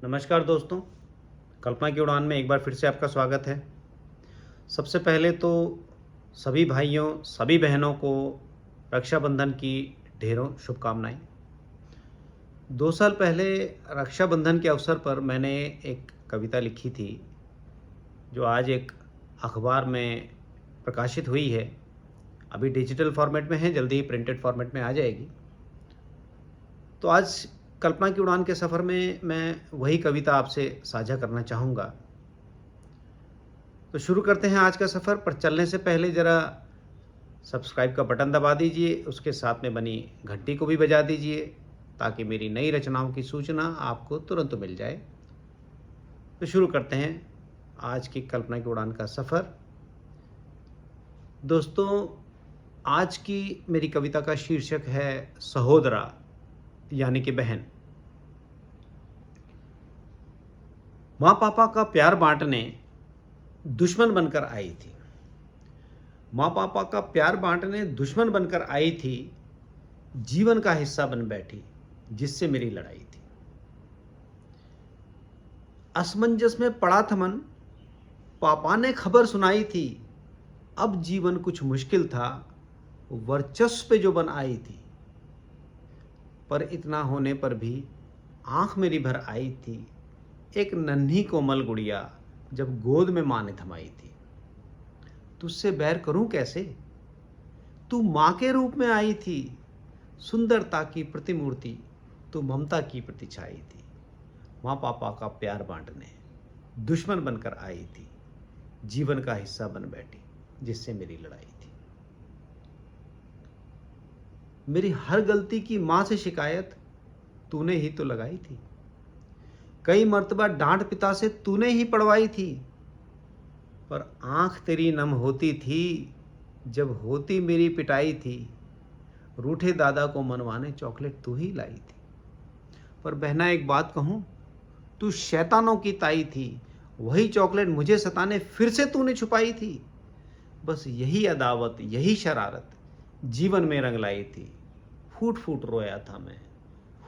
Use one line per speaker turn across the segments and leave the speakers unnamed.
नमस्कार दोस्तों, कल्पना की उड़ान में एक बार फिर से आपका स्वागत है। सबसे पहले तो सभी भाइयों, सभी बहनों को रक्षाबंधन की ढेरों शुभकामनाएँ। 2 साल पहले रक्षाबंधन के अवसर पर मैंने एक कविता लिखी थी, जो आज एक अखबार में प्रकाशित हुई है। अभी डिजिटल फॉर्मेट में है, जल्दी ही प्रिंटेड फॉर्मेट में आ जाएगी। तो आज कल्पना की उड़ान के सफ़र में मैं वही कविता आपसे साझा करना चाहूँगा। तो शुरू करते हैं आज का सफ़र, पर चलने से पहले ज़रा सब्सक्राइब का बटन दबा दीजिए, उसके साथ में बनी घंटी को भी बजा दीजिए, ताकि मेरी नई रचनाओं की सूचना आपको तुरंत मिल जाए। तो शुरू करते हैं आज की कल्पना की उड़ान का सफ़र। दोस्तों, आज की मेरी कविता का शीर्षक है सहोदरा, यानी कि बहन। माँ पापा का प्यार बांटने दुश्मन बनकर आई थी। माँ पापा का प्यार बांटने दुश्मन बनकर आई थी, जीवन का हिस्सा बन बैठी, जिससे मेरी लड़ाई थी। असमंजस में पड़ा था मन, पापा ने खबर सुनाई थी, अब जीवन कुछ मुश्किल था, वर्चस्व पे जो बन आई थी। पर इतना होने पर भी आंख मेरी भर आई थी, एक नन्ही कोमल गुड़िया जब गोद में माँ ने थमाई थी। तुझसे बैर करूं कैसे, तू माँ के रूप में आई थी, सुंदरता की प्रतिमूर्ति, तू ममता की प्रतिछाई थी। माँ पापा का प्यार बांटने दुश्मन बनकर आई थी, जीवन का हिस्सा बन बैठी, जिससे मेरी लड़ाई थी। मेरी हर गलती की माँ से शिकायत तूने ही तो लगाई थी, कई मर्तबा डांट पिता से तूने ही पड़वाई थी, पर आंख तेरी नम होती थी जब होती मेरी पिटाई थी। रूठे दादा को मनवाने चॉकलेट तू ही लाई थी। पर बहना एक बात कहूं, तू शैतानों की ताई थी, वही चॉकलेट मुझे सताने फिर से तूने छुपाई थी। बस यही अदावत, यही शरारत जीवन में रंग लाई थी। फूट फूट रोया था मैं,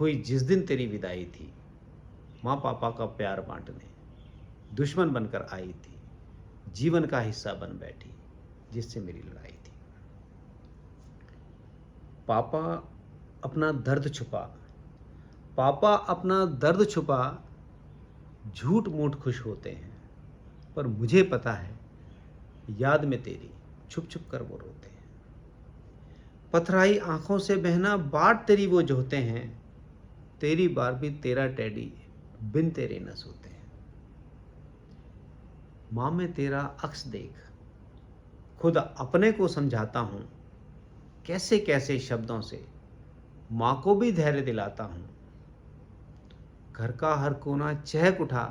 हुई जिस दिन तेरी विदाई थी। माँ पापा का प्यार बांटने दुश्मन बनकर आई थी, जीवन का हिस्सा बन बैठी, जिससे मेरी लड़ाई थी। पापा अपना दर्द छुपा, पापा अपना दर्द छुपा, झूठ मूठ खुश होते हैं, पर मुझे पता है याद में तेरी छुप छुप कर वो रोते हैं। पथराई आंखों से बहना बाट तेरी वो जोहते हैं, तेरी बारबी तेरा टेडी बिन तेरे न सोते हैं। माँ में तेरा अक्स देख खुद अपने को समझाता हूँ, कैसे कैसे शब्दों से माँ को भी धैर्य दिलाता हूँ। घर का हर कोना चहक उठा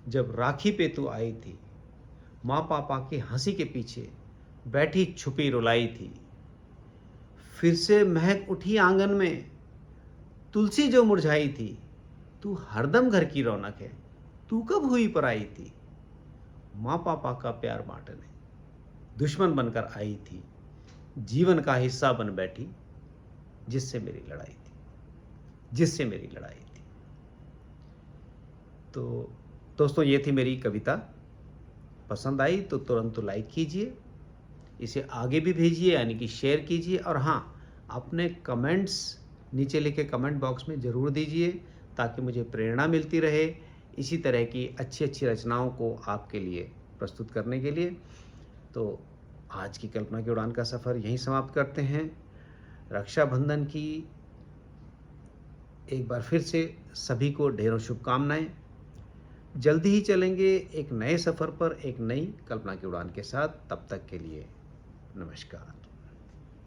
जब राखी पे तू आई थी, माँ पापा की हंसी के पीछे बैठी छुपी रुलाई थी। फिर से महक उठी आंगन में, तुलसी जो मुरझाई थी, तू हरदम घर की रौनक है, तू कब हुई पराई थी। माँ पापा का प्यार बांटने दुश्मन बनकर आई थी, जीवन का हिस्सा बन बैठी, जिससे मेरी लड़ाई थी, जिससे मेरी लड़ाई थी। तो दोस्तों, ये थी मेरी कविता। पसंद आई तो तुरंत लाइक कीजिए, इसे आगे भी भेजिए, यानी कि शेयर कीजिए, और हाँ, अपने कमेंट्स नीचे लिखे कमेंट बॉक्स में ज़रूर दीजिए, ताकि मुझे प्रेरणा मिलती रहे इसी तरह की अच्छी अच्छी रचनाओं को आपके लिए प्रस्तुत करने के लिए। तो आज की कल्पना की उड़ान का सफ़र यहीं समाप्त करते हैं। रक्षाबंधन की एक बार फिर से सभी को ढेरों शुभकामनाएं। जल्दी ही चलेंगे एक नए सफ़र पर, एक नई कल्पना की उड़ान के साथ। तब तक के लिए नमस्कार।